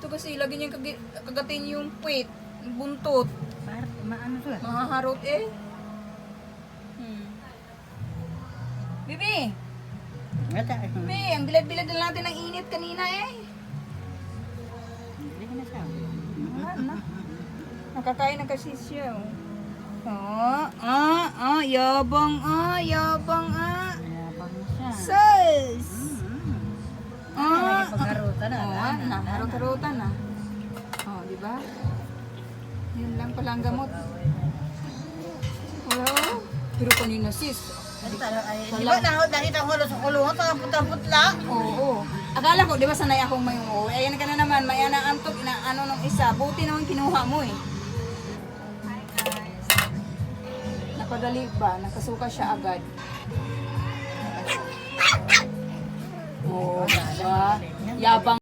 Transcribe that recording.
kasi lagi niya kagatin yung puwit, yung buntot. Maano to eh. Mahaharot eh. Bibi! Gata. Bibi, ang bilad-bilad na natin ng init kanina eh. Hindi na siya. Wala na. Nakakain na kasi siya. Yabang Yabang siya. Sus! Pagkarutan na. Harot-harotan na. Oh, di ba? Yun lang pala ang gamot. Hello? Pero kanina sis. Di ba nakita ko sa kulungan, putla-putla? Oo. Akala ko, di ba sanay akong may uuwi. Ayan ka na naman, may antok, inaano nung isa. Buti naman kinuha mo eh. Napadali ba? Nakasuka siya agad. Oo, diba? Yabang.